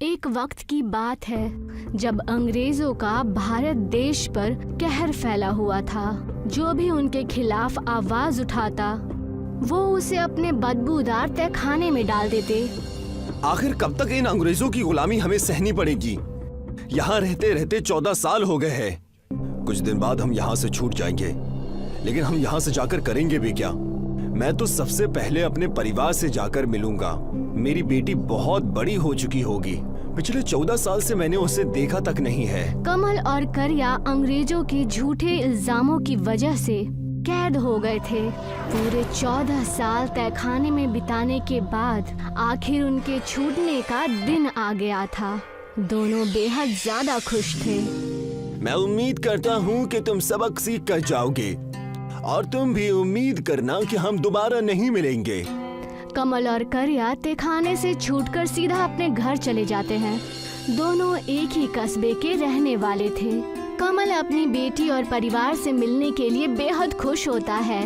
एक वक्त की बात है जब अंग्रेजों का भारत देश पर कहर फैला हुआ था। जो भी उनके खिलाफ आवाज उठाता वो उसे अपने बदबूदार तहखाने में डाल देते। आखिर कब तक इन अंग्रेजों की गुलामी हमें सहनी पड़ेगी? यहाँ रहते रहते 14 साल हो गए हैं। कुछ दिन बाद हम यहाँ से छूट जाएंगे, लेकिन हम यहाँ से जाकर करेंगे भी क्या? मैं तो सबसे पहले अपने परिवार से जाकर मिलूंगा। मेरी बेटी बहुत बड़ी हो चुकी होगी। पिछले 14 साल से मैंने उसे देखा तक नहीं है। कमल और करिया अंग्रेजों के झूठे इल्जामों की वजह से कैद हो गए थे। पूरे 14 साल तहखाने में बिताने के बाद आखिर उनके छूटने का दिन आ गया था। दोनों बेहद ज्यादा खुश थे। मैं उम्मीद करता हूँ कि तुम सबक सीख कर जाओगे और तुम भी उम्मीद करना कि हम दोबारा नहीं मिलेंगे। कमल और करिया तहखाने से छूटकर सीधा अपने घर चले जाते हैं। दोनों एक ही कस्बे के रहने वाले थे। कमल अपनी बेटी और परिवार से मिलने के लिए बेहद खुश होता है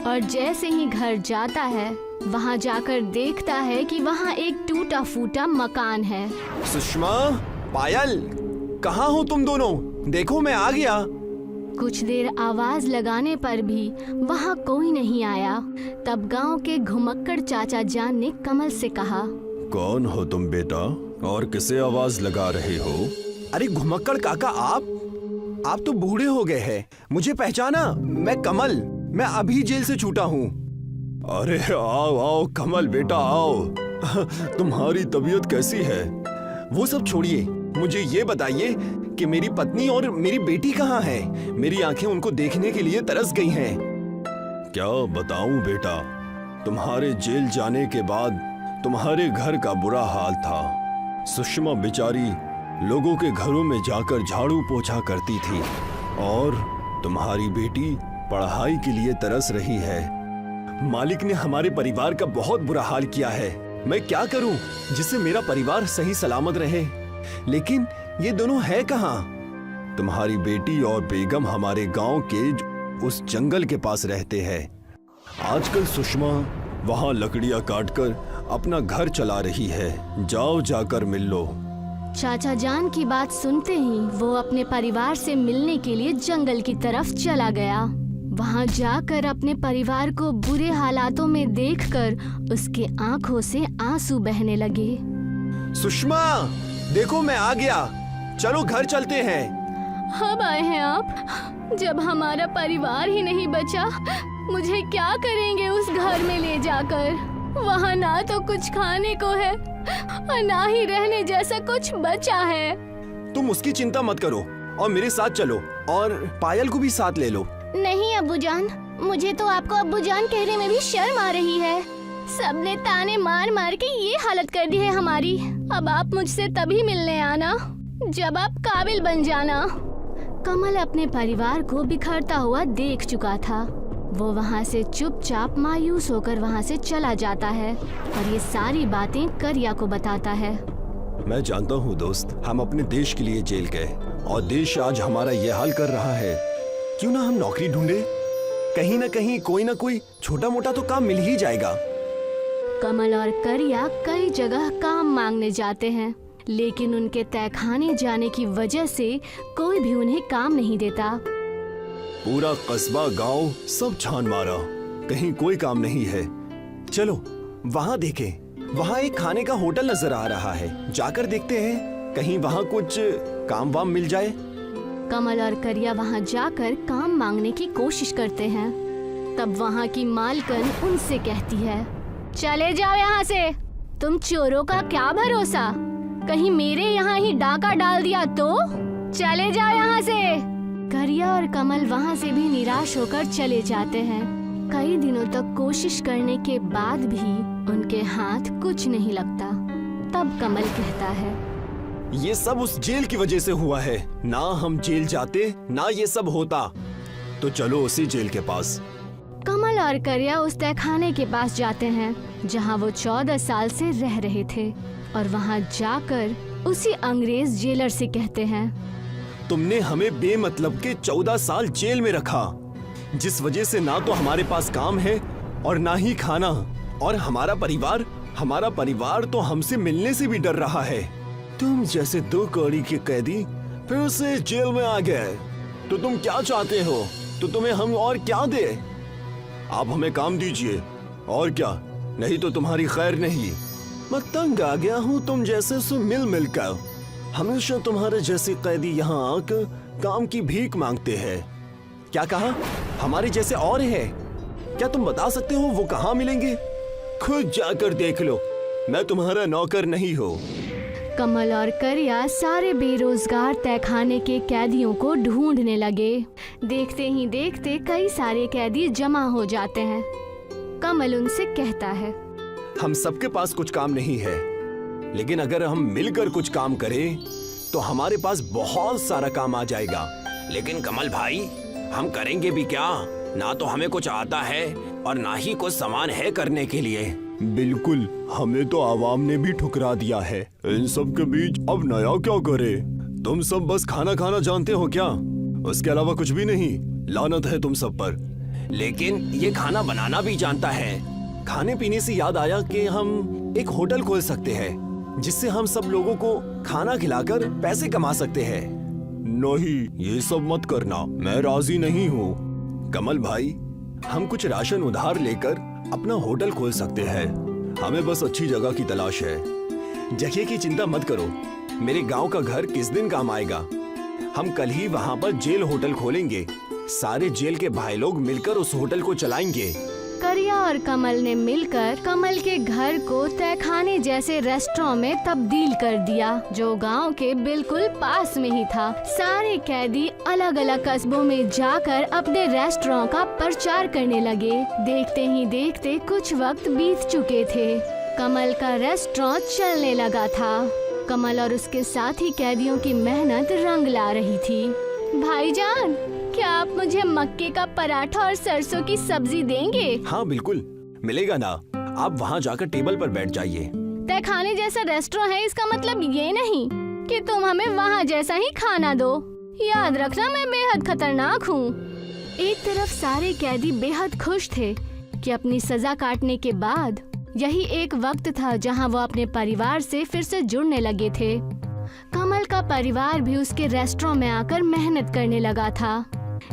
और जैसे ही घर जाता है वहाँ जाकर देखता है कि वहाँ एक टूटा फूटा मकान है। सुषमा, पायल, कहाँ हो तुम दोनों? देखो मैं आ गया। कुछ देर आवाज लगाने पर भी वहाँ कोई नहीं आया। तब गांव के घुमक्कड़ चाचा जान ने कमल से कहा, कौन हो तुम बेटा और किसे आवाज लगा रहे हो? अरे घुमक्कड़ काका, आप तो बूढ़े हो गए हैं। मुझे पहचाना? मैं कमल, मैं अभी जेल से छूटा हूँ। अरे आओ आओ कमल बेटा आओ। तुम्हारी तबीयत कैसी है? वो सब छोड़िए, मुझे ये बताइए कि मेरी पत्नी और मेरी बेटी कहाँ है? मेरी आंखें उनको देखने के लिए तरस गई हैं। क्या बताऊं बेटा, तुम्हारे जेल जाने के बाद तुम्हारे घर का बुरा हाल था। सुषमा बेचारी लोगों के घरों में जाकर झाड़ू पोछा करती थी और तुम्हारी बेटी पढ़ाई के लिए तरस रही है। मालिक ने हमारे परिवार का बहुत बुरा हाल किया है। मैं क्या करूं जिससे मेरा परिवार सही सलामत रहे? लेकिन ये दोनों है कहाँ? तुम्हारी बेटी और बेगम हमारे गांव के उस जंगल के पास रहते हैं। आजकल सुषमा वहाँ लकड़ियाँ काटकर अपना घर चला रही है। जाओ जाकर मिल लो। चाचा जान की बात सुनते ही वो अपने परिवार से मिलने के लिए जंगल की तरफ चला गया। वहाँ जाकर अपने परिवार को बुरे हालातों में देखकर उसके आंखों से आंसू बहने लगे। सुषमा, देखो मैं आ गया। चलो घर चलते हैं। अब आए हैं आप? जब हमारा परिवार ही नहीं बचा, मुझे क्या करेंगे उस घर में ले जाकर? वहाँ ना तो कुछ खाने को है और ना ही रहने जैसा कुछ बचा है। तुम उसकी चिंता मत करो और मेरे साथ चलो और पायल को भी साथ ले लो। नहीं अब्बूजान, मुझे तो आपको अब्बूजान कहने में भी शर्म आ रही है। सबने ताने मार मार के ये हालत कर दी है हमारी। अब आप मुझसे तभी मिलने आना जब आप काबिल बन जाना। कमल अपने परिवार को बिखरता हुआ देख चुका था। वो वहाँ से चुपचाप मायूस होकर वहाँ से चला जाता है और ये सारी बातें करिया को बताता है। मैं जानता हूँ दोस्त, हम अपने देश के लिए जेल गए और देश आज हमारा ये हाल कर रहा है। क्यों ना हम नौकरी ढूंढे? कहीं ना कहीं कोई ना कोई छोटा मोटा तो काम मिल ही जाएगा। कमल और करिया कई जगह काम मांगने जाते हैं, लेकिन उनके तहखाने जाने की वजह से कोई भी उन्हें काम नहीं देता। पूरा कस्बा गांव सब छान मारा, कहीं कोई काम नहीं है। चलो वहाँ देखें, वहाँ एक खाने का होटल नजर आ रहा है। जाकर देखते हैं, कहीं वहाँ कुछ काम वाम मिल जाए। कमल और करिया वहाँ जाकर काम मांगने की कोशिश करते हैं। तब वहाँ की मालकिन उनसे कहती है, चले जाओ यहाँ से। तुम चोरों का क्या भरोसा? कहीं मेरे यहाँ ही डाका डाल दिया तो? चले जाओ यहाँ से। करिया और कमल वहाँ से भी निराश होकर चले जाते हैं। कई दिनों तक कोशिश करने के बाद भी उनके हाथ कुछ नहीं लगता। तब कमल कहता है, ये सब उस जेल की वजह से हुआ है। ना हम जेल जाते ना ये सब होता। तो चलो उसी जेल के पास। कमल और करिया उस तहखाने के पास जाते हैं जहाँ वो 14 साल से रह रहे थे और वहाँ जाकर उसी अंग्रेज जेलर से कहते हैं, तुमने हमें बेमतलब के 14 साल जेल में रखा, जिस वजह से ना तो हमारे पास काम है और ना ही खाना। और हमारा परिवार तो हमसे मिलने से भी डर रहा है। तुम जैसे 2 कौड़ी के कैदी फिर से जेल में आ गए, तो तुम क्या चाहते हो? तो तुम्हें हम और क्या दे? आप हमें काम दीजिए और क्या, नहीं तो तुम्हारी खैर नहीं। मैं तंग आ गया हूँ तुम जैसे से मिल मिलकर। हमेशा तुम्हारे जैसे कैदी यहाँ आकर काम की भीख मांगते हैं। क्या कहा? हमारे जैसे और है? क्या तुम बता सकते हो वो कहाँ मिलेंगे? खुद जाकर देख लो, मैं तुम्हारा नौकर नहीं हूँ। कमल और करिया सारे बेरोजगार तहखाने के कैदियों को ढूंढने लगे। देखते ही देखते कई सारे कैदी जमा हो जाते हैं। कमल उनसे कहता है, हम सबके पास कुछ काम नहीं है, लेकिन अगर हम मिलकर कुछ काम करें तो हमारे पास बहुत सारा काम आ जाएगा। लेकिन कमल भाई, हम करेंगे भी क्या? ना तो हमें कुछ आता है और ना ही कुछ सामान है करने के लिए। बिल्कुल, हमें तो आवाम ने भी ठुकरा दिया है। इन सब के बीच अब नया क्या करे? तुम सब बस खाना खाना जानते हो क्या? उसके अलावा कुछ भी नहीं। लानत है तुम सब पर। लेकिन ये खाना बनाना भी जानता है। खाने पीने से याद आया कि हम एक होटल खोल सकते हैं, जिससे हम सब लोगों को खाना खिलाकर पैसे कमा सकते हैं। नहीं, ये सब मत करना, मैं राजी नहीं हूँ। कमल भाई, हम कुछ राशन उधार लेकर अपना होटल खोल सकते हैं। हमें बस अच्छी जगह की तलाश है। जगह की चिंता मत करो, मेरे गांव का घर किस दिन काम आएगा। हम कल ही वहाँ पर जेल होटल खोलेंगे। सारे जेल के भाई लोग मिलकर उस होटल को चलाएंगे। करिया और कमल ने मिलकर कमल के घर को तहखाने जैसे रेस्टोरेंट में तब्दील कर दिया, जो गांव के बिल्कुल पास में ही था। सारे कैदी अलग अलग कस्बों में जाकर अपने रेस्टोरेंट का प्रचार करने लगे। देखते ही देखते कुछ वक्त बीत चुके थे। कमल का रेस्टोरेंट चलने लगा था। कमल और उसके साथी कैदियों की मेहनत रंग ला रही थी। भाईजान, क्या आप मुझे मक्के का पराठा और सरसों की सब्जी देंगे? हाँ बिल्कुल, मिलेगा ना। आप वहाँ जाकर टेबल पर बैठ जाइए। तहखाने जैसा रेस्टोरेंट है, इसका मतलब ये नहीं कि तुम हमें वहाँ जैसा ही खाना दो। याद रखना, मैं बेहद खतरनाक हूँ। एक तरफ सारे कैदी बेहद खुश थे कि अपनी सजा काटने के बाद यही एक वक्त था जहाँ वो अपने परिवार से फिर से जुड़ने लगे थे। कमल का परिवार भी उसके रेस्टोरेंट में आकर मेहनत करने लगा था।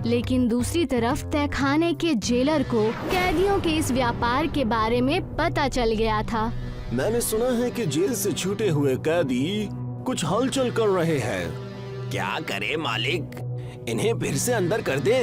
लेकिन दूसरी तरफ तहखाने के जेलर को कैदियों के इस व्यापार के बारे में पता चल गया था। मैंने सुना है कि जेल से छूटे हुए कैदी कुछ हलचल कर रहे हैं। क्या करे मालिक, इन्हें फिर से अंदर कर दे।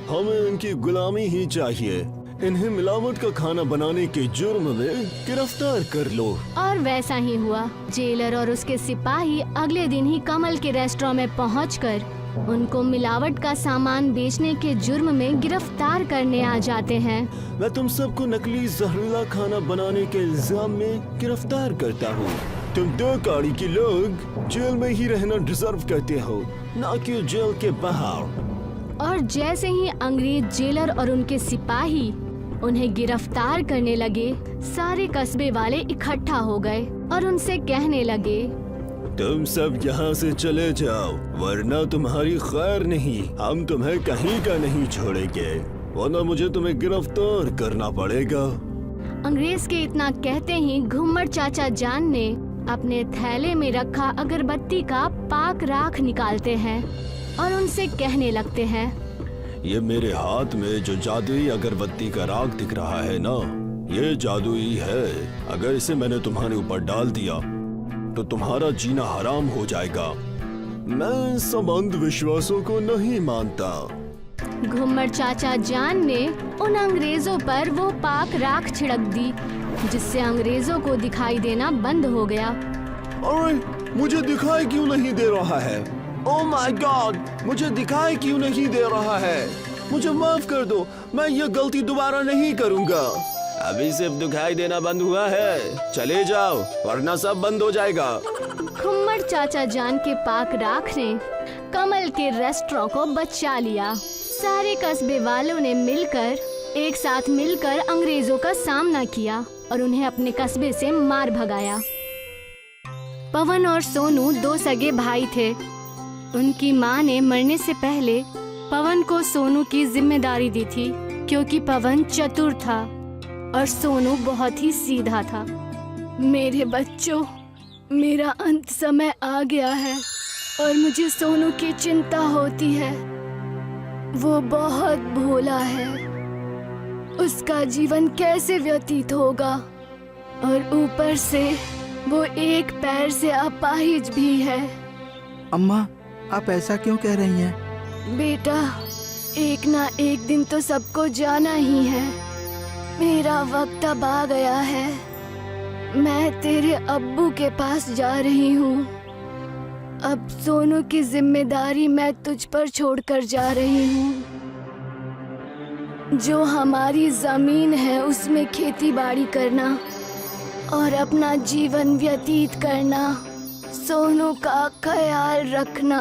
हमें इनकी गुलामी ही चाहिए। इन्हें मिलावट का खाना बनाने के जुर्म में गिरफ्तार कर लो। और वैसा ही हुआ। जेलर और उसके सिपाही अगले दिन ही कमल के रेस्टोरेंट में पहुंचकर उनको मिलावट का सामान बेचने के जुर्म में गिरफ्तार करने आ जाते हैं। मैं तुम सबको नकली जहरीला खाना बनाने के इल्जाम में गिरफ्तार करता हूँ। तुम 2 कौड़ी के लोग जेल में ही रहना डिजर्व करते हो, ना कि जेल के बाहर। और जैसे ही अंग्रेज जेलर और उनके सिपाही उन्हें गिरफ्तार करने लगे, सारे कस्बे वाले इकट्ठा हो गए और उनसे कहने लगे, तुम सब यहाँ से चले जाओ, वरना तुम्हारी खैर नहीं। हम तुम्हें कहीं का नहीं छोड़ेंगे, वरना मुझे तुम्हें गिरफ्तार करना पड़ेगा। अंग्रेज के इतना कहते ही घुम्मट चाचा जान ने अपने थैले में रखा अगरबत्ती का पाक राख निकालते हैं और उनसे कहने लगते हैं, ये मेरे हाथ में जो जादुई अगरबत्ती का राख दिख रहा है ना, ये जादुई है। अगर इसे मैंने तुम्हारे ऊपर डाल दिया तो तुम्हारा जीना हराम हो जाएगा। मैं सब अंधविश्वासों को नहीं मानता। घुम्मट चाचा जान ने उन अंग्रेजों पर वो पाक राख छिड़क दी, जिससे अंग्रेजों को दिखाई देना बंद हो गया। अरे, मुझे दिखाई क्यों नहीं दे रहा है? ओह माय गॉड, मुझे दिखाई क्यों नहीं दे रहा है? मुझे माफ कर दो, मैं ये गलती दोबारा नहीं करूँगा। अभी सिर्फ दिखाई देना बंद हुआ है, चले जाओ वरना सब बंद हो जाएगा। घुम्मट चाचा जान के पाक राख ने कमल के रेस्टोरेंट को बचा लिया। सारे कस्बे वालों ने एक साथ मिलकर अंग्रेजों का सामना किया और उन्हें अपने कस्बे से मार भगाया। पवन और सोनू 2 सगे भाई थे। उनकी माँ ने मरने से पहले पवन को सोनू की जिम्मेदारी दी थी, क्योंकि पवन चतुर था और सोनू बहुत ही सीधा था। मेरे बच्चों, मेरा अंत समय आ गया है और मुझे सोनू की चिंता होती है। वो बहुत भोला है, उसका जीवन कैसे व्यतीत होगा, और ऊपर से वो एक पैर से अपाहिज भी है। अम्मा, आप ऐसा क्यों कह रही हैं? बेटा, एक ना एक दिन तो सबको जाना ही है। मेरा वक्त अब आ गया है। मैं तेरे अब्बू के पास जा रही हूँ। अब सोनू की जिम्मेदारी मैं तुझ पर छोड़कर जा रही हूँ। जो हमारी जमीन है उसमें खेती बाड़ी करना और अपना जीवन व्यतीत करना, सोनू का ख्याल रखना।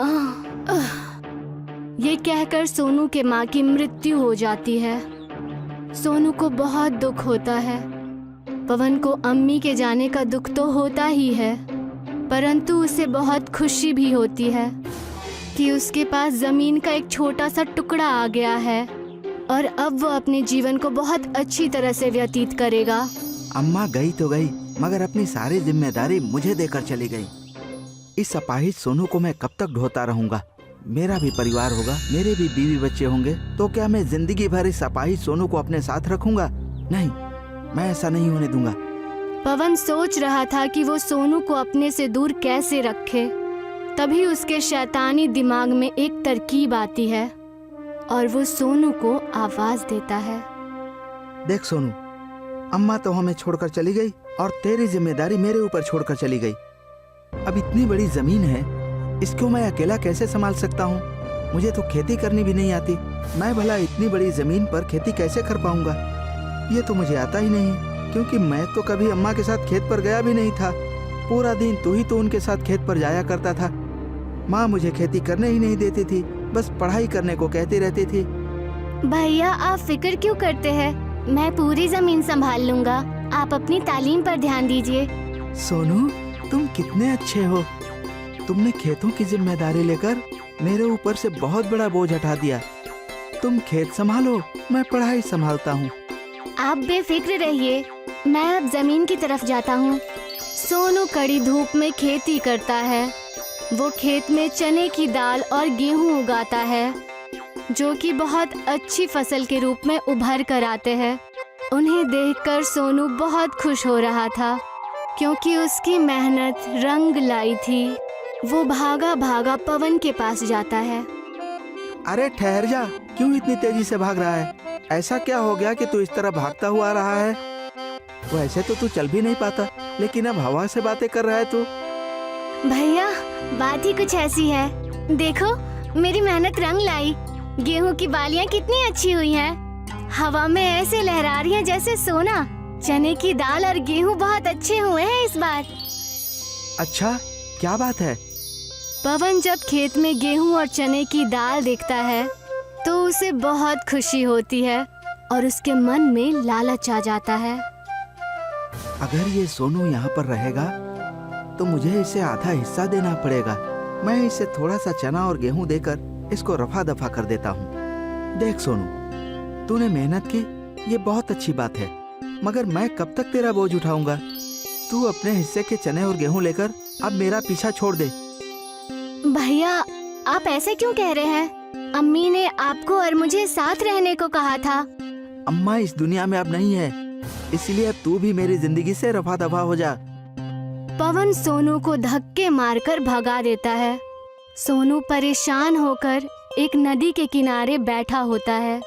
ये कहकर सोनू के माँ की मृत्यु हो जाती है। सोनू को बहुत दुख होता है। पवन को अम्मी के जाने का दुख तो होता ही है, परंतु उसे बहुत खुशी भी होती है कि उसके पास जमीन का एक छोटा सा टुकड़ा आ गया है और अब वो अपने जीवन को बहुत अच्छी तरह से व्यतीत करेगा। अम्मा गई तो गई, मगर अपनी सारी जिम्मेदारी मुझे देकर चली गई। इस अपाहिज सोनू को मैं कब तक ढोता रहूंगा? मेरा भी परिवार होगा, मेरे भी बीवी बच्चे होंगे, तो क्या मैं जिंदगी भर इस अपाहिज सोनू को अपने साथ रखूंगा? नहीं, मैं ऐसा नहीं होने दूंगा। पवन सोच रहा था कि वो सोनू को अपने से दूर कैसे रखे। तभी उसके शैतानी दिमाग में एक तरकीब आती है और वो सोनू को आवाज देता है। देख सोनू, अम्मा तो हमें छोड़कर चली गई और तेरी जिम्मेदारी मेरे ऊपर छोड़कर चली गई। अब इतनी बड़ी जमीन है, इसको मैं अकेला कैसे संभाल सकता हूँ? मुझे तो खेती करनी भी नहीं आती। मैं भला इतनी बड़ी जमीन पर खेती कैसे कर पाऊंगा? ये तो मुझे आता ही नहीं, क्योंकि मैं तो कभी अम्मा के साथ खेत पर गया भी नहीं था। पूरा दिन तू ही तो उनके साथ खेत पर जाया करता था। माँ मुझे खेती करने ही नहीं देती थी, बस पढ़ाई करने को कहती रहती थी। भैया, आप फिक्र क्यों करते हैं? मैं पूरी जमीन संभाल लूंगा। आप अपनी तालीम पर ध्यान दीजिए। सोनू, तुम कितने अच्छे हो। तुमने खेतों की जिम्मेदारी लेकर मेरे ऊपर से बहुत बड़ा बोझ हटा दिया। तुम खेत संभालो, मैं पढ़ाई संभालता हूँ। आप बेफिक्र रहिए, मैं अब जमीन की तरफ जाता हूँ। सोनू कड़ी धूप में खेती करता है। वो खेत में चने की दाल और गेहूं उगाता है, जो कि बहुत अच्छी फसल के रूप में उभर कर आते हैं। उन्हें देखकर सोनू बहुत खुश हो रहा था, क्योंकि उसकी मेहनत रंग लाई थी। वो भागा भागा पवन के पास जाता है। अरे ठहर जा, क्यों इतनी तेजी से भाग रहा है? ऐसा क्या हो गया कि तू इस तरह भागता हुआ आ रहा है? वैसे तो तू चल भी नहीं पाता, लेकिन अब हवा से बातें कर रहा है तू। भैया, बात ही कुछ ऐसी है। देखो, मेरी मेहनत रंग लाई। गेहूं की बालियां कितनी अच्छी हुई हैं। हवा में ऐसे लहरा रही हैं जैसे सोना। चने की दाल और गेहूं बहुत अच्छे हुए हैं इस बार। अच्छा, क्या बात है? पवन जब खेत में गेहूं और चने की दाल देखता है तो उसे बहुत खुशी होती है और उसके मन में लालच आ जाता है। अगर ये सोनू यहाँ पर रहेगा तो मुझे इसे आधा हिस्सा देना पड़ेगा। मैं इसे थोड़ा सा चना और गेहूं देकर इसको रफा दफा कर देता हूँ। देख सोनू, तूने मेहनत की, ये बहुत अच्छी बात है, मगर मैं कब तक तेरा बोझ उठाऊंगा? तू अपने हिस्से के चने और गेहूं लेकर अब मेरा पीछा छोड़ दे। भैया, आप ऐसे क्यों कह रहे हैं? अम्मी ने आपको और मुझे साथ रहने को कहा था। अम्मा इस दुनिया में अब नहीं है, इसलिए अब तू भी मेरी जिंदगी से रफा दफा हो जा। पवन सोनू को धक्के मारकर भगा देता है। सोनू परेशान होकर एक नदी के किनारे बैठा होता है।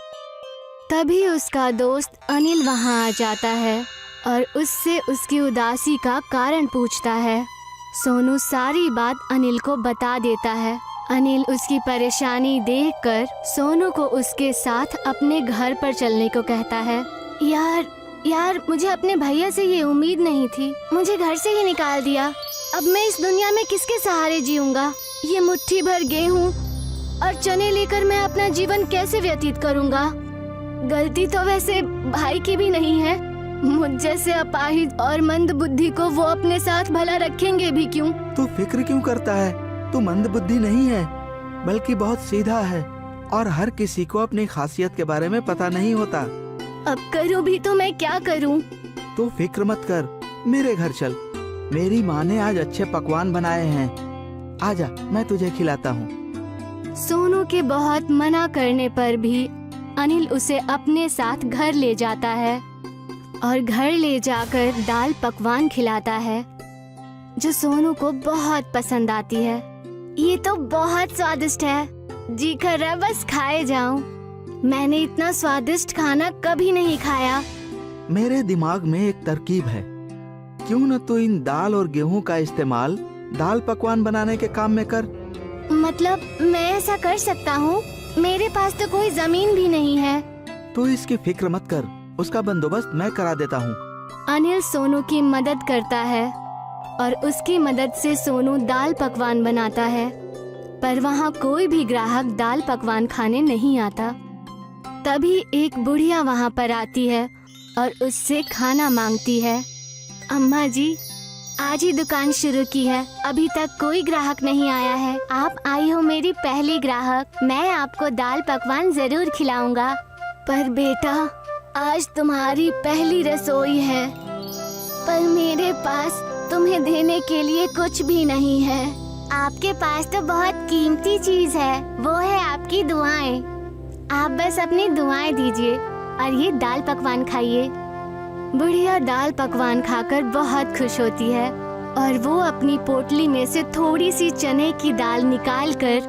तभी उसका दोस्त अनिल वहां आ जाता है और उससे उसकी उदासी का कारण पूछता है। सोनू सारी बात अनिल को बता देता है। अनिल उसकी परेशानी देखकर सोनू को उसके साथ अपने घर पर चलने को कहता है। यार, मुझे अपने भैया से ये उम्मीद नहीं थी। मुझे घर से ही निकाल दिया। अब मैं इस दुनिया में किसके सहारे जीऊंगा? ये मुट्ठी भर गेहूं और चने लेकर मैं अपना जीवन कैसे व्यतीत करूंगा? गलती तो वैसे भाई की भी नहीं है। मुझ जैसे अपाहिज और मंद बुद्धि को वो अपने साथ भला रखेंगे भी क्यों? तू फिक्र क्यों करता है? तू मंद बुद्धि नहीं है, बल्कि बहुत सीधा है और हर किसी को अपनी खासियत के बारे में पता नहीं होता। अब करूं भी तो मैं क्या करूं? तू फिक्र मत कर, मेरे घर चल। मेरी माँ ने आज अच्छे पकवान बनाए हैं। आजा, मैं तुझे खिलाता हूँ। सोनू के बहुत मना करने पर भी अनिल उसे अपने साथ घर ले जाता है और घर ले जाकर दाल पकवान खिलाता है जो सोनू को बहुत पसंद आती है। ये तो बहुत स्वादिष्ट है, जी कर रहा है बस खाए जाऊं। मैंने इतना स्वादिष्ट खाना कभी नहीं खाया। मेरे दिमाग में एक तरकीब है, क्यों न तू इन दाल और गेहूं का इस्तेमाल दाल पकवान बनाने के काम में कर। मतलब मैं ऐसा कर सकता हूँ? मेरे पास तो कोई जमीन भी नहीं है। तू इसकी फिक्र मत कर, उसका बंदोबस्त मैं करा देता हूँ। अनिल सोनू की मदद करता है और उसकी मदद से सोनू दाल पकवान बनाता है, पर वहाँ कोई भी ग्राहक दाल पकवान खाने नहीं आता। तभी एक बुढ़िया वहाँ पर आती है और उससे खाना मांगती है। अम्मा जी, आज ही दुकान शुरू की है, अभी तक कोई ग्राहक नहीं आया है। आप आई हो मेरी पहली ग्राहक, मैं आपको दाल पकवान जरूर खिलाऊंगा। पर बेटा, आज तुम्हारी पहली रसोई है, पर मेरे पास तुम्हें देने के लिए कुछ भी नहीं है। आपके पास तो बहुत कीमती चीज है, वो है आपकी दुआएं। आप बस अपनी दुआएं दीजिए और ये दाल पकवान खाइए। बुढ़िया दाल पकवान खाकर बहुत खुश होती है और वो अपनी पोटली में से थोड़ी सी चने की दाल निकालकर,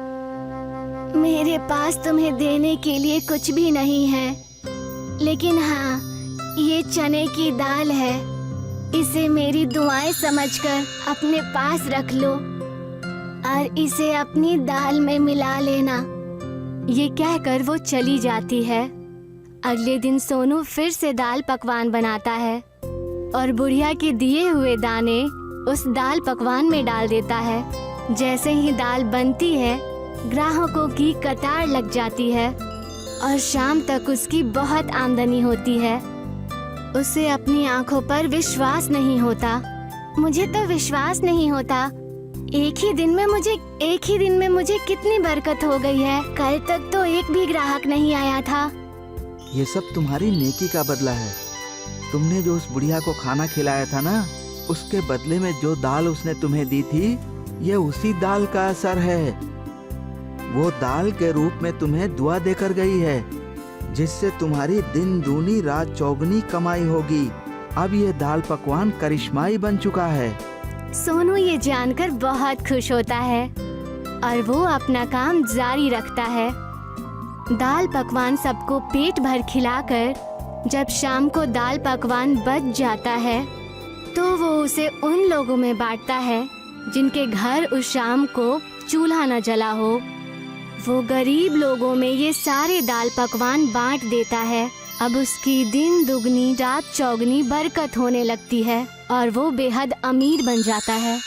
मेरे पास तुम्हें देने के लिए कुछ भी नहीं है, लेकिन हाँ, ये चने की दाल है, इसे मेरी दुआएं समझकर अपने पास रख लो और इसे अपनी दाल में मिला लेना। ये कहकर वो चली जाती है। अगले दिन सोनू फिर से दाल पकवान बनाता है और बुढ़िया के दिए हुए दाने उस दाल पकवान में डाल देता है। जैसे ही दाल बनती है, ग्राहकों की कतार लग जाती है और शाम तक उसकी बहुत आमदनी होती है। उसे अपनी आंखों पर विश्वास नहीं होता। मुझे तो विश्वास नहीं होता, एक ही दिन में मुझे कितनी बरकत हो गई है। कल तक तो एक भी ग्राहक नहीं आया था। ये सब तुम्हारी नेकी का बदला है। तुमने जो उस बुढ़िया को खाना खिलाया था ना, उसके बदले में जो दाल उसने तुम्हें दी थी, ये उसी दाल का असर है। वो दाल के रूप में तुम्हें दुआ देकर गई है, जिससे तुम्हारी दिन दूनी रात चौगुनी कमाई होगी। अब ये दाल पकवान करिश्माई बन चुका है। सोनू ये जानकर बहुत खुश होता है और वो अपना काम जारी रखता है। दाल पकवान सबको पेट भर खिलाकर जब शाम को दाल पकवान बच जाता है, तो वो उसे उन लोगों में बांटता है जिनके घर उस शाम को चूल्हा न जला हो। वो गरीब लोगों में ये सारे दाल पकवान बांट देता है। अब उसकी दिन दुगनी रात चौगनी बरकत होने लगती है और वो बेहद अमीर बन जाता है।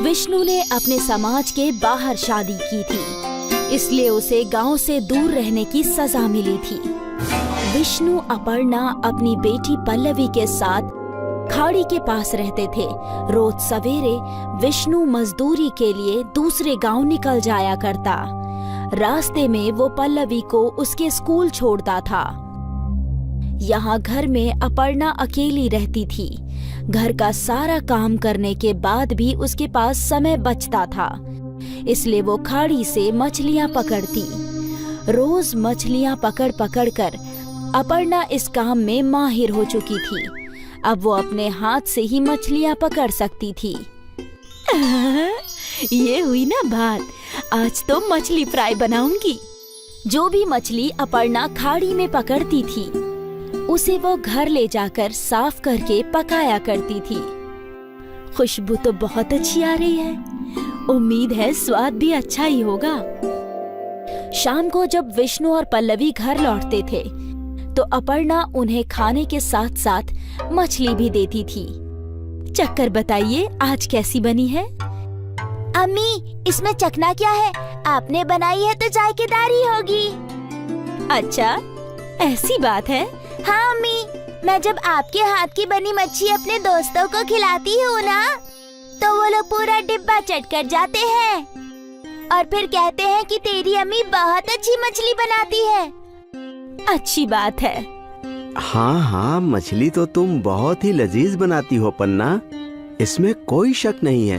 विष्णु ने अपने समाज के बाहर शादी की थी, इसलिए उसे गांव से दूर रहने की सजा मिली थी। विष्णु अपर्णा अपनी बेटी पल्लवी के साथ खाड़ी के पास रहते थे। रोज सवेरे विष्णु मजदूरी के लिए दूसरे गांव निकल जाया करता। रास्ते में वो पल्लवी को उसके स्कूल छोड़ता था। यहाँ घर में अपर्णा अकेली रहती थी। घर का सारा काम करने के बाद भी उसके पास समय बचता था, इसलिए वो खाड़ी से मछलियाँ पकड़ती। रोज मछलियाँ पकड़ पकड़ कर अपर्णा इस काम में माहिर हो चुकी थी। अब वो अपने हाथ से ही मछलियाँ पकड़ सकती थी। ये हुई ना बात, आज तो मछली फ्राई बनाऊंगी। जो भी मछली अपर्णा खाड़ी में पकड़ती थी, उसे वो घर ले जाकर साफ करके पकाया करती थी। खुशबू तो बहुत अच्छी आ रही है, उम्मीद है स्वाद भी अच्छा ही होगा। शाम को जब विष्णु और पल्लवी घर लौटते थे, तो अपर्णा उन्हें खाने के साथ साथ मछली भी देती थी। चक्कर बताइए, आज कैसी बनी है? अम्मी, इसमें चखना क्या है? आपने बनाई है तो जायकेदार ही होगी। अच्छा, ऐसी बात है? हाँ अम्मी, मैं जब आपके हाथ की बनी मच्छी अपने दोस्तों को खिलाती हूँ ना, तो वो लोग पूरा डिब्बा चट कर जाते हैं और फिर कहते हैं कि तेरी अम्मी बहुत अच्छी मछली बनाती है। अच्छी बात है। हाँ हाँ, मछली तो तुम बहुत ही लजीज बनाती हो पन्ना। इसमें कोई शक नहीं है।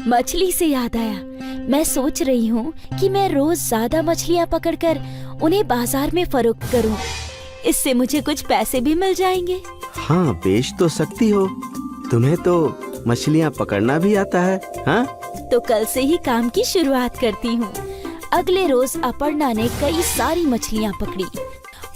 मछली से याद आया, मैं सोच रही हूँ कि मैं रोज ज्यादा मछलियाँ पकड़कर उन्हें बाजार में फरोख्त करूँ। इससे मुझे कुछ पैसे भी मिल जाएंगे। हाँ, बेच तो सकती हो। तुम्हें तो मछलियाँ पकड़ना भी आता है। हाँ, तो कल से ही काम की शुरुआत करती हूँ। अगले रोज अपर्णा ने कई सारी मछलियाँ पकड़ी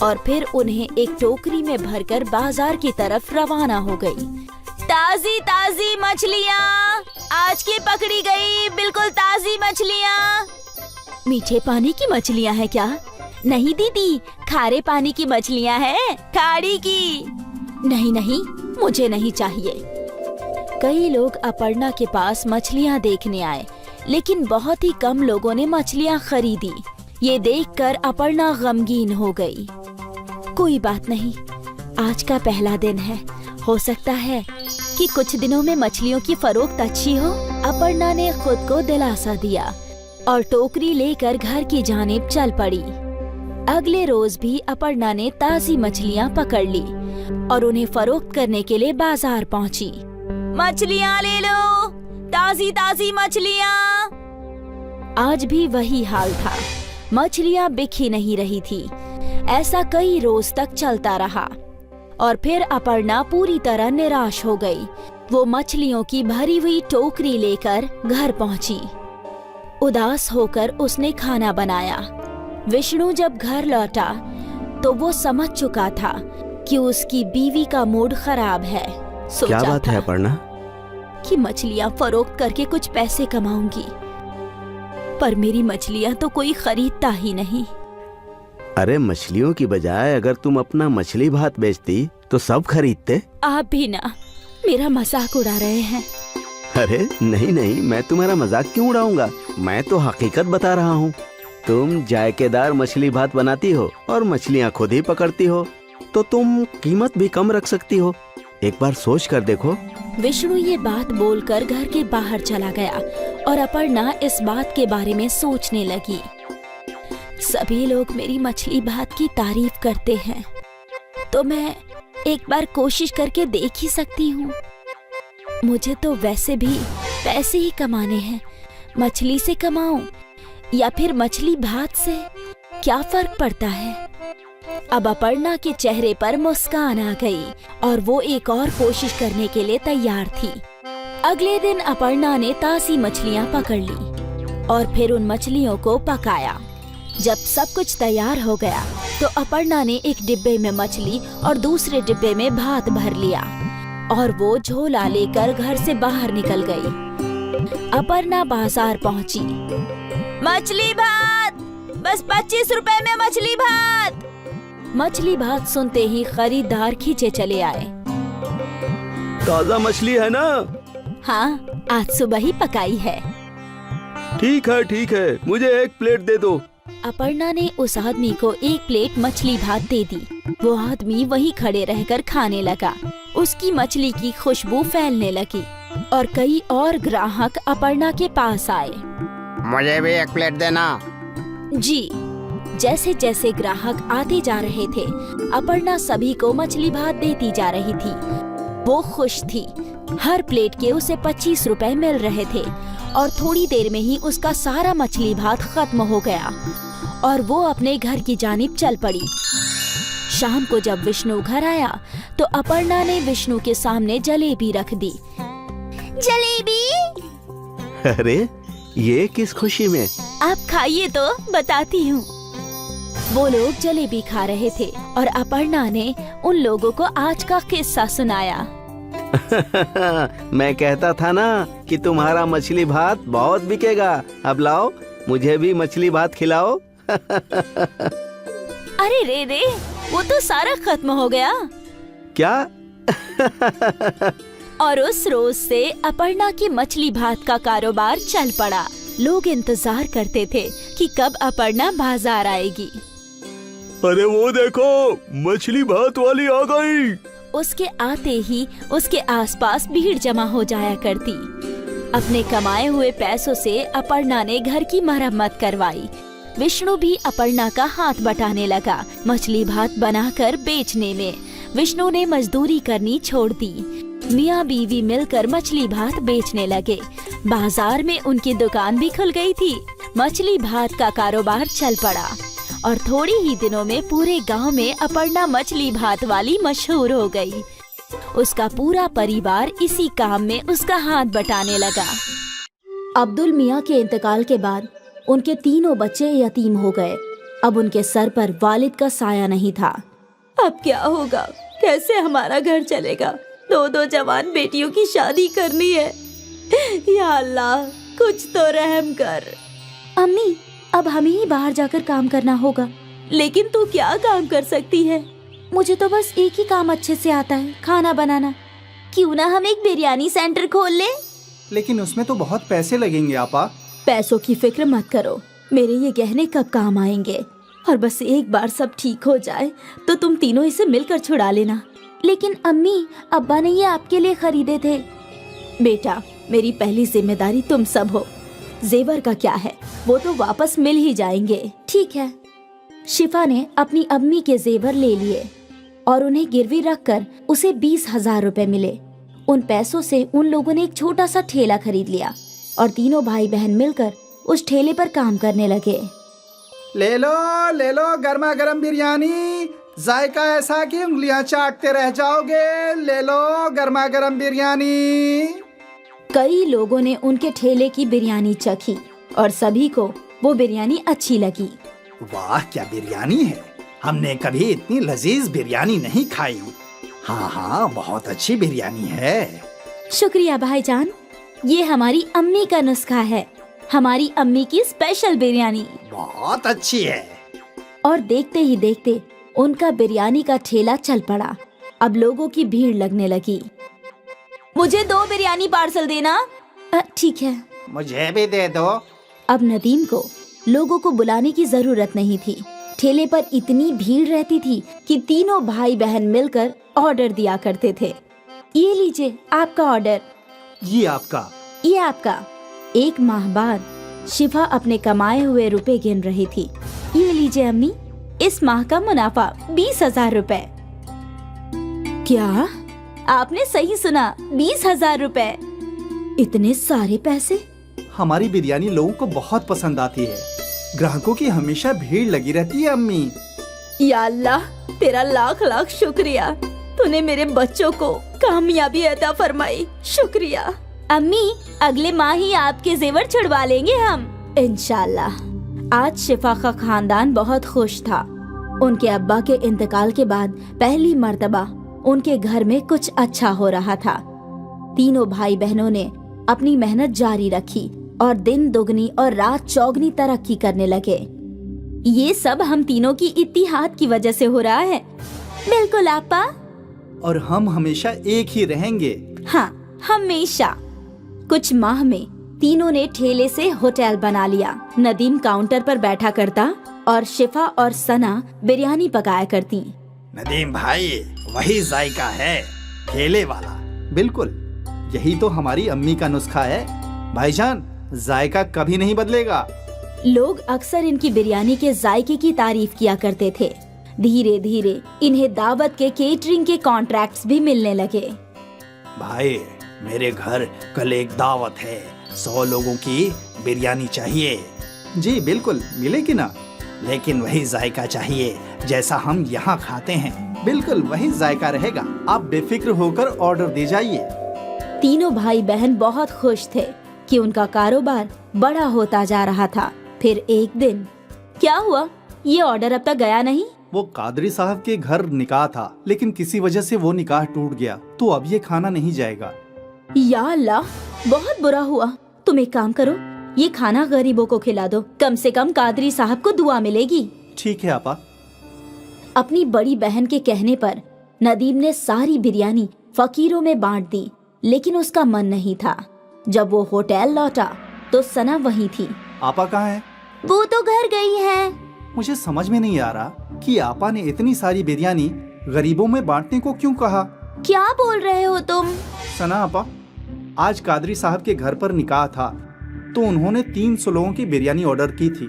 और फिर उन्हें एक टोकरी में भरकर बाजार की तरफ रवाना हो गई। ताजी ताजी मछलियाँ आज की पकड़ी गई, बिल्कुल ताजी मछलियाँ। मीठे पानी की मछलियाँ है क्या? नहीं दीदी, खारे पानी की मछलियाँ हैं, खाड़ी की। नहीं नहीं, मुझे नहीं चाहिए। कई लोग अपर्णा के पास मछलियाँ देखने आए, लेकिन बहुत ही कम लोगों ने मछलियाँ खरीदी। ये देखकर अपर्णा गमगीन हो गई। कोई बात नहीं, आज का पहला दिन है, हो सकता है कि कुछ दिनों में मछलियों की फरोख्त अच्छी हो। अपर्णा ने खुद को दिलासा दिया और टोकरी लेकर घर की जानिब चल पड़ी। अगले रोज भी अपर्णा ने ताजी मछलियाँ पकड़ ली और उन्हें फरोख्त करने के लिए बाजार पहुँची। मछलियाँ ले लो, ताजी ताजी मछलियाँ। आज भी वही हाल था, मछलियाँ बिक ही नहीं रही थी। ऐसा कई रोज तक चलता रहा और फिर अपर्णा पूरी तरह निराश हो गई। वो मछलियों की भरी हुई टोकरी लेकर घर पहुंची। उदास होकर उसने खाना बनाया। विष्णु जब घर लौटा तो वो समझ चुका था कि उसकी बीवी का मूड खराब है। क्या बात है अपर्णा? कि मछलियाँ फरोख्त करके कुछ पैसे कमाऊंगी, पर मेरी मछलियाँ तो कोई खरीदता ही नहीं। अरे मछलियों की बजाय अगर तुम अपना मछली भात बेचती तो सब खरीदते। आप भी ना मेरा मजाक उड़ा रहे हैं। अरे नहीं नहीं, मैं तुम्हारा मजाक क्यों उड़ाऊंगा? मैं तो हकीकत बता रहा हूँ। तुम जायकेदार मछली भात बनाती हो और मछलियाँ खुद ही पकड़ती हो, तो तुम कीमत भी कम रख सकती हो। एक बार सोच कर देखो। विष्णु ये बात बोलकर घर के बाहर चला गया और अपर्णा इस बात के बारे में सोचने लगी। सभी लोग मेरी मछली भात की तारीफ करते हैं, तो मैं एक बार कोशिश करके देख ही सकती हूँ। मुझे तो वैसे भी पैसे ही कमाने हैं, मछली से कमाऊं या फिर मछली भात से, क्या फर्क पड़ता है। अब अपर्णा के चेहरे पर मुस्कान आ गई और वो एक और कोशिश करने के लिए तैयार थी। अगले दिन अपर्णा ने ताजी मछलियाँ पकड़ ली और फिर उन मछलियों को पकाया। जब सब कुछ तैयार हो गया तो अपर्णा ने एक डिब्बे में मछली और दूसरे डिब्बे में भात भर लिया और वो झोला लेकर घर से बाहर निकल गई। अपर्णा बाजार पहुंची। मछली भात, बस 25 रुपए में मछली भात। मछली भात सुनते ही खरीदार खींचे चले आए। ताजा मछली है ना? हाँ, आज सुबह ही पकाई है। ठीक है, मुझे एक प्लेट दे दो। अपर्णा ने उस आदमी को एक प्लेट मछली भात दे दी। वो आदमी वहीं खड़े रहकर खाने लगा। उसकी मछली की खुशबू फैलने लगी और कई और ग्राहक अपर्णा के पास आए। मुझे भी एक प्लेट देना। जी। जैसे जैसे ग्राहक आते जा रहे थे, अपर्णा सभी को मछली भात देती जा रही थी। वो खुश थी। हर प्लेट के उसे 25 रुपए मिल रहे थे और थोड़ी देर में ही उसका सारा मछली भात खत्म हो गया और वो अपने घर की जानिब चल पड़ी। शाम को जब विष्णु घर आया तो अपर्णा ने विष्णु के सामने जलेबी रख दी। जलेबी? अरे ये किस खुशी में? आप खाइए तो बताती हूँ। वो लोग जलेबी खा रहे थे और अपर्णा ने उन लोगों को आज का किस्सा सुनाया। मैं कहता था ना कि तुम्हारा मछली भात बहुत बिकेगा। अब लाओ, मुझे भी मछली भात खिलाओ। अरे रे, वो तो सारा खत्म हो गया। क्या? और उस रोज से अपर्णा की मछली भात का कारोबार चल पड़ा। लोग इंतजार करते थे कि कब अपर्णा बाजार आएगी। अरे वो देखो, मछली भात वाली आ गई। उसके आते ही उसके आसपास भीड़ जमा हो जाया करती। अपने कमाए हुए पैसों से अपर्णा ने घर की मरम्मत करवाई। विष्णु भी अपर्णा का हाथ बटाने लगा मछली भात बनाकर बेचने में। विष्णु ने मजदूरी करनी छोड़ दी। मियाँ बीवी मिलकर मछली भात बेचने लगे। बाजार में उनकी दुकान भी खुल गई थी। मछली भात का कारोबार चल पड़ा और थोड़ी ही दिनों में पूरे गांव में अपर्णा मछली भात वाली मशहूर हो गई। उसका पूरा परिवार इसी काम में उसका हाथ बटाने लगा। अब्दुल मियाँ के इंतकाल के बाद उनके तीनों बच्चे यतीम हो गए। अब उनके सर पर वालिद का साया नहीं था। अब क्या होगा? कैसे हमारा घर चलेगा? दो जवान बेटियों की शादी करनी है। या अल्लाह, कुछ तो रहम कर। अम्मी, अब हमें ही बाहर जाकर काम करना होगा। लेकिन तू क्या काम कर सकती है? मुझे तो बस एक ही काम अच्छे से आता है, खाना बनाना। क्यों ना हम एक बिरयानी सेंटर खोल ले? लेकिन उसमें तो बहुत पैसे लगेंगे आपा। पैसों की फिक्र मत करो, मेरे ये गहने कब काम आएंगे। और बस एक बार सब ठीक हो जाए तो तुम तीनों इसे मिलकर छुड़ा लेना। लेकिन अम्मी, अब्बा ने ये आपके लिए खरीदे थे। बेटा, मेरी पहली जिम्मेदारी तुम सब हो। जेवर का क्या है, वो तो वापस मिल ही जाएंगे। ठीक है। शिफा ने अपनी अम्मी के जेवर ले लिए और उन्हें गिरवी रखकर उसे 20,000 रुपए मिले। उन पैसों से उन लोगों ने एक छोटा सा ठेला खरीद लिया और तीनों भाई बहन मिलकर उस ठेले पर काम करने लगे। ले लो गर्मा गर्म बिरयानी, जायका ऐसा कि उंगलियां चाटते रह जाओगे। ले लो गर्मा गर्म बिरयानी। कई लोगों ने उनके ठेले की बिरयानी चखी और सभी को वो बिरयानी अच्छी लगी। वाह, क्या बिरयानी है! हमने कभी इतनी लजीज बिरयानी नहीं खाई। हाँ, बहुत अच्छी बिरयानी है। शुक्रिया भाईजान, ये हमारी अम्मी का नुस्खा है, हमारी अम्मी की स्पेशल बिरयानी। बहुत अच्छी है। और देखते ही देखते उनका बिरयानी का ठेला चल पड़ा। अब लोगों की भीड़ लगने लगी। मुझे 2 बिरयानी पार्सल देना। ठीक है। मुझे भी दे दो। अब नदीम को लोगों को बुलाने की जरूरत नहीं थी। ठेले पर इतनी भीड़ रहती थी कि तीनों भाई बहन मिलकर ऑर्डर दिया करते थे। ये लीजिए आपका ऑर्डर। ये आपका। ये आपका। 1 माह बाद शिफा अपने कमाए हुए रुपए गिन रही थी। ये लीजिए अम्मी, इस माह का मुनाफा 20,000 रुपए। क्या? आपने सही सुना, 20,000 रुपए। इतने सारे पैसे? हमारी बिरयानी लोगों को बहुत पसंद आती है। ग्राहकों की हमेशा भीड़ लगी रहती है अम्मी। या अल्लाह, तेरा लाख लाख शुक्रिया। तूने मेरे बच्चों को कामयाबी अता फरमाई। शुक्रिया। अम्मी, अगले माह ही आपके जेवर छुड़वा लेंगे हम, इंशाल्लाह। आज शिफा का खानदान बहुत खुश था। उनके अब्बा के इंतकाल के बाद पहली मर्तबा उनके घर में कुछ अच्छा हो रहा था। तीनों भाई बहनों ने अपनी मेहनत जारी रखी और दिन दुगनी और रात चौगनी तरक्की करने लगे। ये सब हम तीनों की इत्तिहाद की वजह से हो रहा है। बिल्कुल आपा। और हम हमेशा एक ही रहेंगे। हाँ, हमेशा। कुछ माह में तीनों ने ठेले से होटल बना लिया। नदीम काउंटर पर बैठा करता और शिफा और सना बिरयानी पकाया करती। नदीम भाई, वही जायका है, ठेले वाला। बिल्कुल, यही तो हमारी अम्मी का नुस्खा है। भाईजान, जायका कभी नहीं बदलेगा। लोग अक्सर इनकी बिरयानी के जायके की तारीफ किया करते थे। धीरे धीरे इन्हें दावत के केटरिंग के कॉन्ट्रैक्ट्स भी मिलने लगे। भाई, मेरे घर कल एक दावत है, 100 लोगों की बिरयानी चाहिए। जी बिल्कुल, मिलेगी ना, लेकिन वही जायका चाहिए जैसा हम यहाँ खाते हैं। बिल्कुल वही जायका रहेगा। आप बेफिक्र होकर ऑर्डर दे जाइए। तीनों भाई बहन बहुत खुश थे कि उनका कारोबार बड़ा होता जा रहा था। फिर एक दिन क्या हुआ? ये ऑर्डर अब तक गया नहीं। वो कादरी साहब के घर निकाह था, लेकिन किसी वजह से वो निकाह टूट गया, तो अब ये खाना नहीं जाएगा। या अल्लाह, बहुत बुरा हुआ। तुम एक काम करो, ये खाना गरीबों को खिला दो, कम से कम कादरी साहब को दुआ मिलेगी। ठीक है आपा। अपनी बड़ी बहन के कहने पर नदीम ने सारी बिरयानी फकीरों में बांट दी, लेकिन उसका मन नहीं था। जब वो होटल लौटा तो सना वहीं थी। आपा कहाँ है? वो तो घर गई है। मुझे समझ में नहीं आ रहा कि आपा ने इतनी सारी बिरयानी गरीबों में बांटने को क्यों कहा। क्या बोल रहे हो तुम? सना आपा, आज कादरी साहब के घर पर निकाह था, तो उन्होंने 300 लोगों की बिरयानी ऑर्डर की थी,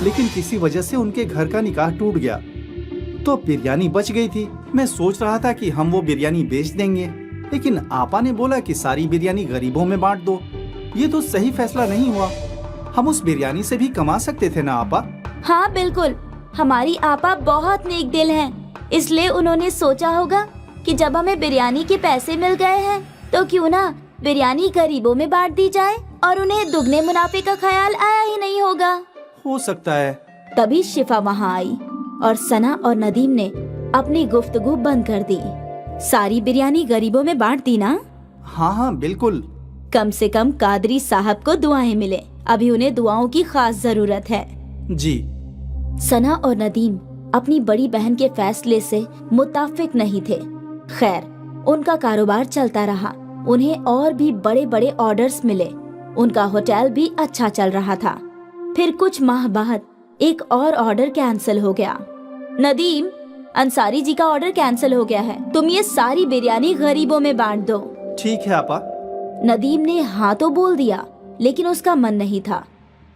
लेकिन किसी वजह से उनके घर का निकाह टूट गया, तो बिरयानी बच गई थी। मैं सोच रहा था कि हम वो बिरयानी बेच देंगे, लेकिन आपा ने बोला कि सारी बिरयानी गरीबों में बांट दो। ये तो सही फैसला नहीं हुआ। हम उस बिरयानी से भी कमा सकते थे ना आपा। हाँ बिल्कुल, हमारी आपा बहुत नेक दिल हैं, इसलिए उन्होंने सोचा होगा कि जब हमें बिरयानी के पैसे मिल गए हैं तो क्यों ना बिरयानी गरीबों में बांट दी जाए, और उन्हें दुगने मुनाफे का ख्याल आया ही नहीं होगा। हो सकता है। तभी शिफा वहाँ आई और सना और नदीम ने अपनी गुफ्तगू बंद कर दी। सारी बिरयानी गरीबों में बांट दी ना? हाँ हाँ बिल्कुल। कम से कम कादरी साहब को दुआएं मिले, अभी उन्हें दुआओं की खास जरूरत है। जी। सना और नदीम अपनी बड़ी बहन के फैसले से मुत्ताफिक नहीं थे। खैर, उनका कारोबार चलता रहा, उन्हें और भी बड़े बड़े ऑर्डर्स मिले, उनका होटल भी अच्छा चल रहा था। फिर कुछ माह बाद एक और ऑर्डर कैंसिल हो गया। नदीम, अंसारी जी का ऑर्डर कैंसिल हो गया है, तुम ये सारी बिरयानी गरीबों में बांट दो। ठीक है आपा। नदीम ने हाँ तो बोल दिया, लेकिन उसका मन नहीं था।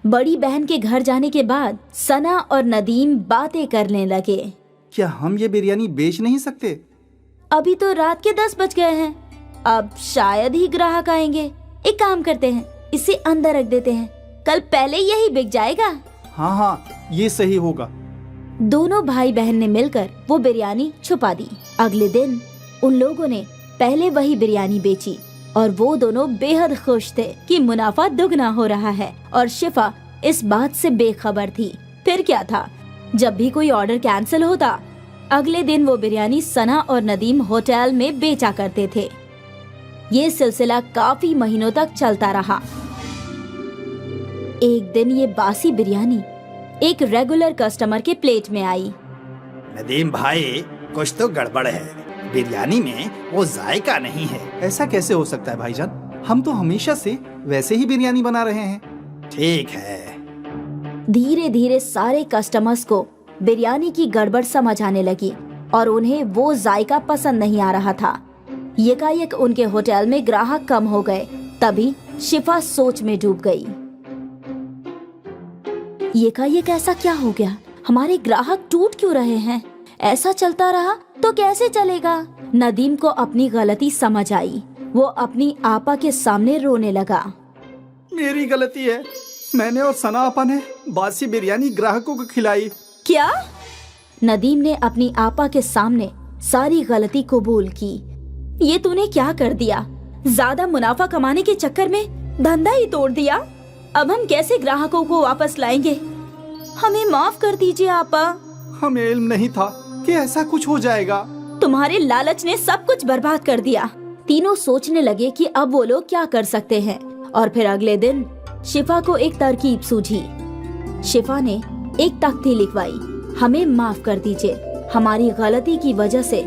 बड़ी बहन के घर जाने के बाद सना और नदीम बातें करने लगे। क्या हम ये बिरयानी बेच नहीं सकते? अभी तो रात के 10 बज गए हैं, अब शायद ही ग्राहक आएंगे। एक काम करते हैं, इसे अंदर रख देते हैं, कल पहले यही बिक जाएगा। हाँ हाँ, ये सही होगा। दोनों भाई बहन ने मिलकर वो बिरयानी छुपा दी। अगले दिन उन लोगों ने पहले वही बिरयानी बेची और वो दोनों बेहद खुश थे कि मुनाफा दुगना हो रहा है, और शिफा इस बात से बेखबर थी। फिर क्या था, जब भी कोई ऑर्डर कैंसिल होता, अगले दिन वो बिरयानी सना और नदीम होटल में बेचा करते थे। ये सिलसिला काफी महीनों तक चलता रहा। एक दिन ये बासी बिरयानी एक रेगुलर कस्टमर के प्लेट में आई। नदीम भाई, कुछ तो गड़बड़ है, बिरयानी में वो जायका नहीं है। ऐसा कैसे हो सकता है भाईजान? हम तो हमेशा से वैसे ही बिरयानी बना रहे हैं। ठीक है। धीरे धीरे सारे कस्टमर्स को बिरयानी की गड़बड़ समझ आने लगी और उन्हें वो जायका पसंद नहीं आ रहा था। यकायक उनके होटल में ग्राहक कम हो गए। तभी शिफा सोच में डूब गई। यकायक ऐसा क्या हो गया? हमारे ग्राहक टूट क्यों रहे हैं? ऐसा चलता रहा तो कैसे चलेगा? नदीम को अपनी गलती समझ आई। वो अपनी आपा के सामने रोने लगा। मेरी गलती है, मैंने और सना आपा ने बासी बिरयानी ग्राहकों को खिलाई। क्या? नदीम ने अपनी आपा के सामने सारी गलती कबूल की। ये तूने क्या कर दिया? ज्यादा मुनाफा कमाने के चक्कर में धंधा ही तोड़ दिया। अब हम कैसे ग्राहकों को वापस लाएंगे? हमें माफ कर दीजिए आपा। हमें इल्म नहीं था कि ऐसा कुछ हो जाएगा। तुम्हारे लालच ने सब कुछ बर्बाद कर दिया। तीनों सोचने लगे कि अब वो लोग क्या कर सकते हैं, और फिर अगले दिन शिफा को एक तरकीब सूझी। शिफा ने एक तख्ती लिखवाई, हमें माफ कर दीजिए, हमारी गलती की वजह से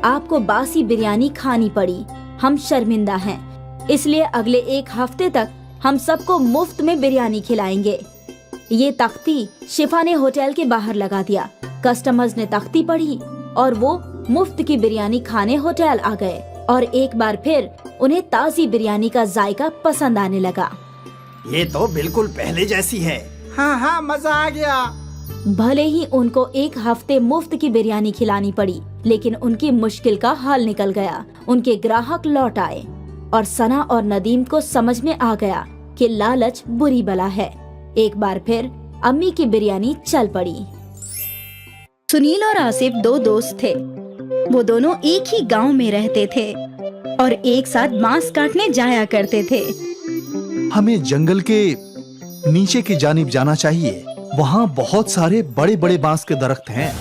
आपको बासी बिरयानी खानी पड़ी, हम शर्मिंदा हैं, इसलिए अगले 1 हफ्ते तक हम सबको मुफ्त में बिरयानी खिलाएंगे। ये तख्ती शिफा ने होटल के बाहर लगा दिया। कस्टमर्स ने तख्ती पढ़ी और वो मुफ्त की बिरयानी खाने होटल आ गए, और एक बार फिर उन्हें ताज़ी बिरयानी का जायका पसंद आने लगा। ये तो बिल्कुल पहले जैसी है। हाँ हाँ, मजा आ गया। भले ही उनको 1 हफ्ते मुफ्त की बिरयानी खिलानी पड़ी, लेकिन उनकी मुश्किल का हल निकल गया। उनके ग्राहक लौट आए और सना और नदीम को समझ में आ गया कि लालच बुरी बला है। एक बार फिर अम्मी की बिरयानी चल पड़ी। सुनील और आसिफ 2 दोस्त थे। वो दोनों एक ही गांव में रहते थे और एक साथ बांस काटने जाया करते थे। हमें जंगल के नीचे की जानिब जाना चाहिए। वहाँ बहुत सारे बड़े बड़े बांस के दरख्त हैं।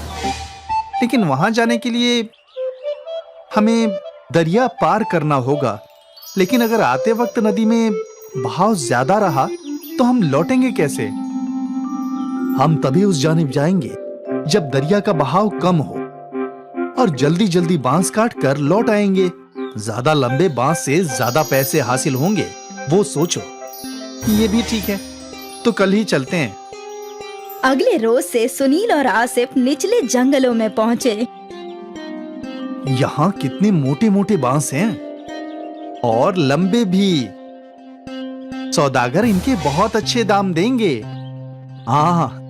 लेकिन वहाँ जाने के लिए हमें दरिया पार करना होगा। लेकिन अगर आते वक्त नदी में बहाव ज्यादा रहा तो हम लौटेंगे कैसे? हम तभी उस जानिब जाएंगे जब दरिया का बहाव कम हो, और जल्दी जल्दी बांस काट कर लौट आएंगे। ज्यादा लंबे बांस से ज्यादा पैसे हासिल होंगे, वो सोचो। ये भी ठीक है, तो कल ही चलते हैं। अगले रोज से सुनील और आसिफ निचले जंगलों में पहुँचे। यहाँ कितने मोटे मोटे बांस हैं और लंबे भी। सौदागर इनके बहुत अच्छे दाम देंगे। हाँ,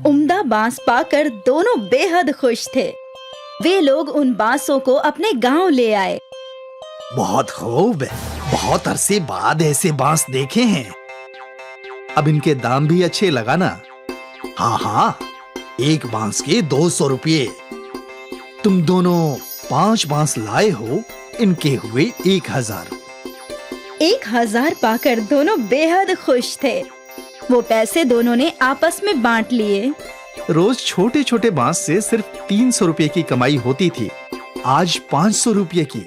उम्दा बांस पाकर दोनों बेहद खुश थे। वे लोग उन बांसों को अपने गांव ले आए बहुत खूब, बहुत अरसे बाद ऐसे बांस देखे हैं। अब इनके दाम भी अच्छे लगाना। हाँ हाँ, एक बांस के 200 रुपये। तुम दोनों 5 बांस लाए हो, इनके हुए 1000। 1000 पाकर दोनों बेहद खुश थे। वो पैसे दोनों ने आपस में बांट लिए। रोज छोटे छोटे बांस से सिर्फ 300 रुपये की कमाई होती थी, आज 500 रुपये की।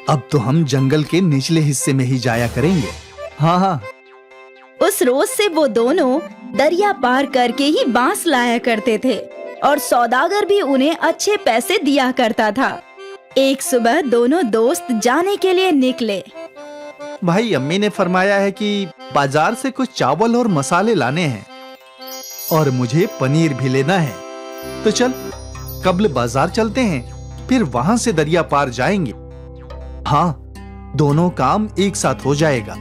अब तो हम जंगल के निचले हिस्से में ही जाया करेंगे। हाँ हाँ। उस रोज से वो दोनों दरिया पार करके ही बांस लाया करते थे और सौदागर भी उन्हें अच्छे पैसे दिया करता था। एक सुबह दोनों दोस्त जाने के लिए निकले। भाई, अम्मी ने फरमाया है कि बाजार से कुछ चावल और मसाले लाने हैं और मुझे पनीर भी लेना है। तो चल कब्ल बाजार चलते हैं, फिर वहां से दरिया पार जाएंगे। हाँ, दोनों काम एक साथ हो जाएगा।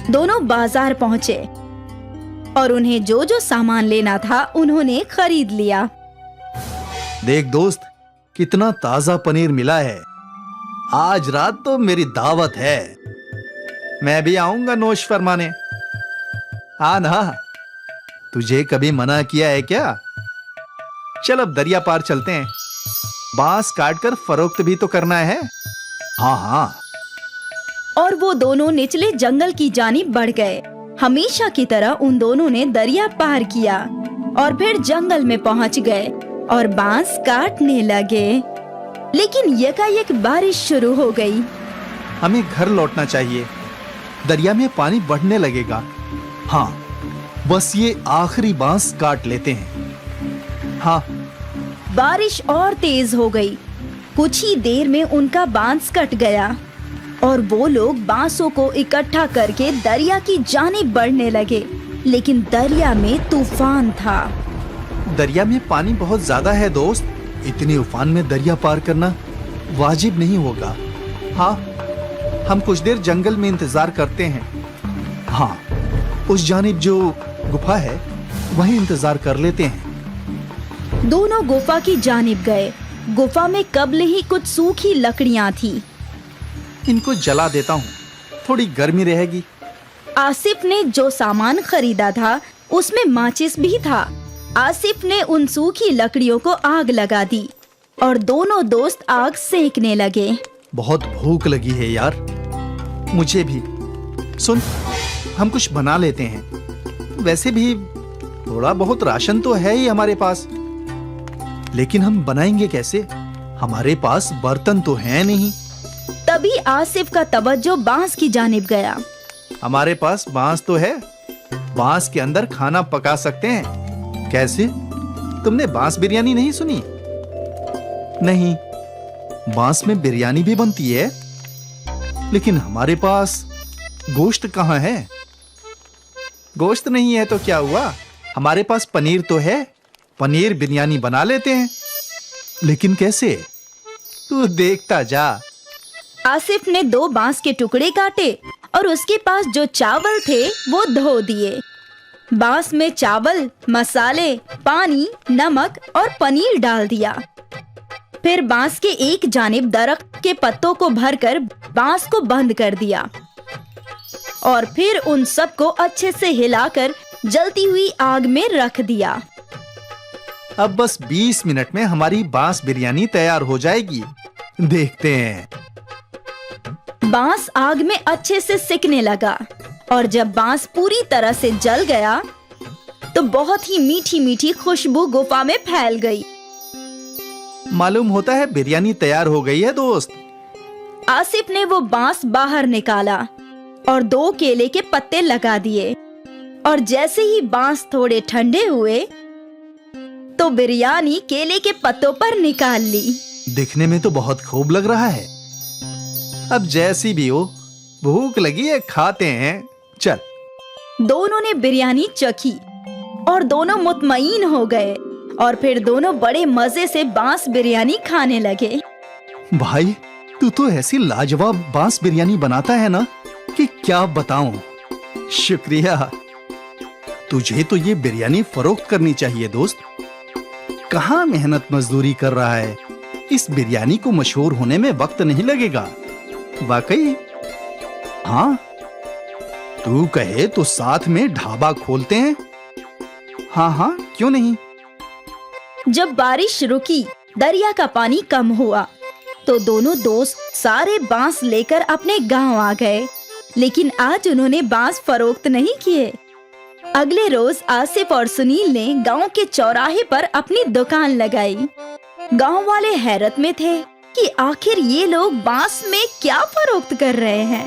दोनों बाजार पहुँचे और उन्हें जो जो सामान लेना था उन्होंने खरीद लिया। देख दोस्त, कितना ताजा पनीर मिला है। आज रात तो मेरी दावत है। मैं भी आऊंगा नोश फरमाने। हाँ ना, तुझे कभी मना किया है क्या? चल अब दरिया पार चलते हैं। बांस काटकर फरोख्त भी तो करना है। हाँ हाँ। और वो दोनों निचले जंगल की जानिब बढ़ गए। हमेशा की तरह उन दोनों ने दरिया पार किया और फिर जंगल में पहुंच गए और बांस काटने लगे। लेकिन यकायक बारिश शुरू हो गई। हमें घर लौटना चाहिए, दरिया में पानी बढ़ने लगेगा। हाँ, बस ये आखिरी बांस काट लेते हैं। हाँ। बारिश और तेज हो गई। कुछ ही देर में उनका बांस कट गया और वो लोग बांसों को इकट्ठा करके दरिया की जानिब बढ़ने लगे। लेकिन दरिया में तूफान था। दरिया में पानी बहुत ज्यादा है दोस्त। इतने उफान में दरिया पार करना वाजिब नहीं होगा। हाँ, हम कुछ देर जंगल में इंतजार करते हैं। हाँ, उस जानिब जो गुफा है वहीं इंतजार कर लेते हैं। दोनों गुफा की जानिब गए। गुफा में कब्ल ही कुछ सूखी लकड़ियां थी। इनको जला देता हूँ, थोड़ी गर्मी रहेगी। आसिफ ने जो सामान खरीदा था उसमें माचिस भी था। आसिफ ने उन सूखी लकड़ियों को आग लगा दी और दोनों दोस्त आग सेकने लगे। बहुत भूख लगी है यार, मुझे भी। सुन, हम कुछ बना लेते हैं। वैसे भी थोड़ा बहुत राशन तो है ही हमारे पास, लेकिन हम बनाएंगे कैसे? हमारे पास बर्तन तो है नहीं। तभी आसिफ का तवज्जो बांस की जानिब गया। हमारे पास बांस तो है, बांस के अंदर खाना पका सकते हैं। कैसे? तुमने बांस बिरयानी नहीं सुनी? नहीं, बांस में बिरयानी भी बनती है, लेकिन हमारे पास गोश्त कहाँ है? गोश्त नहीं है तो क्या हुआ, हमारे पास पनीर तो है। पनीर बिरयानी बना लेते हैं। लेकिन कैसे? तू देखता जा। आसिफ ने 2 बांस के टुकड़े काटे और उसके पास जो चावल थे वो धो दिए। बांस में चावल, मसाले, पानी, नमक और पनीर डाल दिया। फिर बांस के एक जानिब दरख्त के पत्तों को भरकर बांस को बंद कर दिया और फिर उन सबको अच्छे से हिलाकर जलती हुई आग में रख दिया। अब बस 20 मिनट में हमारी बांस बिरयानी तैयार हो जाएगी। देखते हैं। बांस आग में अच्छे से सिकने लगा और जब बांस पूरी तरह से जल गया तो बहुत ही मीठी मीठी खुशबू गुफा में फैल गई। मालूम होता है बिरयानी तैयार हो गई है दोस्त। आसिफ ने वो बांस बाहर निकाला और 2 केले के पत्ते लगा दिए और जैसे ही बांस थोड़े ठंडे हुए तो बिरयानी केले के पत्तों पर निकाल ली। दिखने में तो बहुत खूब लग रहा है। अब जैसी भी हो, भूख लगी है, खाते हैं। चल। दोनों ने बिरयानी चखी और दोनों मुतमईन हो गए और फिर दोनों बड़े मजे से बांस बिरयानी खाने लगे। भाई, तू तो ऐसी लाजवाब बांस बिरयानी बनाता है ना कि क्या बताऊं। शुक्रिया। तुझे तो ये बिरयानी फरोख्त करनी चाहिए दोस्त। कहाँ मेहनत मजदूरी कर रहा है। इस बिरयानी को मशहूर होने में वक्त नहीं लगेगा। वाकई? हाँ, तू कहे तो साथ में ढाबा खोलते हैं। हाँ हाँ, क्यों नहीं। जब बारिश रुकी, दरिया का पानी कम हुआ, तो दोनों दोस्त सारे बांस लेकर अपने गांव आ गए। लेकिन आज उन्होंने बांस फरोख्त नहीं किए। अगले रोज आसिफ और सुनील ने गांव के चौराहे पर अपनी दुकान लगाई। गांव वाले हैरत में थे कि आखिर ये लोग बांस में क्या फरोख्त कर रहे हैं।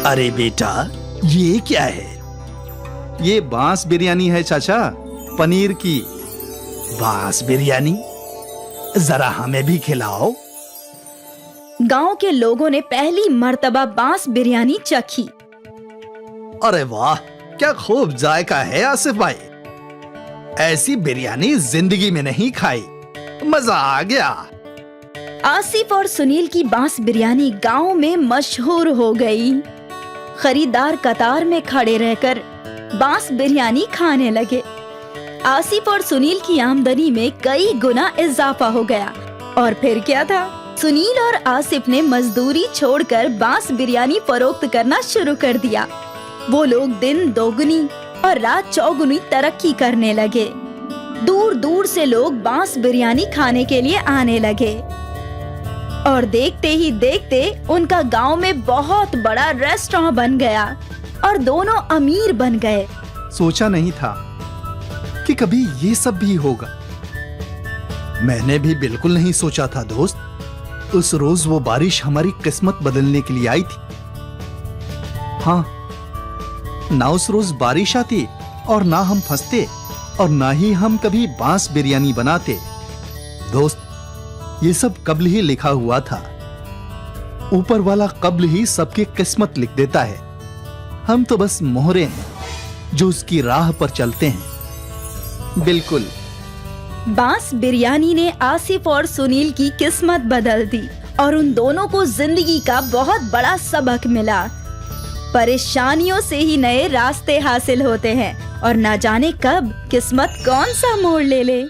अरे बेटा, ये क्या है? ये बांस बिरयानी है चाचा, पनीर की। बांस बिरयानी? जरा हमें भी खिलाओ। गांव के लोगों ने पहली मर्तबा बांस बिरयानी चखी। अरे वाह, क्या खूब जायका है आसिफ भाई। ऐसी बिरयानी जिंदगी में नहीं खाई, मजा आ गया। आसिफ और सुनील की बांस बिरयानी गांव में मशहूर हो गई। खरीदार कतार में खड़े रहकर बांस बिरयानी खाने लगे। आसिफ और सुनील की आमदनी में कई गुना इजाफा हो गया। और फिर क्या था, सुनील और आसिफ ने मजदूरी छोड़कर बांस बिरयानी फरोख्त करना शुरू कर दिया। वो लोग दिन दोगुनी और रात चौगुनी तरक्की करने लगे। दूर दूर से लोग बांस बिरयानी खाने के लिए आने लगे और देखते ही देखते उनका गांव में बहुत बड़ा रेस्टोरेंट बन गया और दोनों अमीर बन गए। सोचा नहीं था कि कभी ये सब भी होगा। मैंने भी बिल्कुल नहीं सोचा था दोस्त। उस रोज वो बारिश हमारी किस्मत बदलने के लिए आई थी। हाँ, ना उस रोज बारिश आती और ना हम फंसते और ना ही हम कभी बांस बिरयानी बनाते। दोस्त, ये सब कब्ल ही लिखा हुआ था। ऊपर वाला कब्ल ही सबकी किस्मत लिख देता है। हम तो बस मोहरे हैं जो उसकी राह पर चलते हैं। बिल्कुल। बांस बिरयानी ने आसिफ और सुनील की किस्मत बदल दी और उन दोनों को जिंदगी का बहुत बड़ा सबक मिला। परेशानियों से ही नए रास्ते हासिल होते हैं और ना जाने कब किस्मत कौन सा मोड़ ले ले।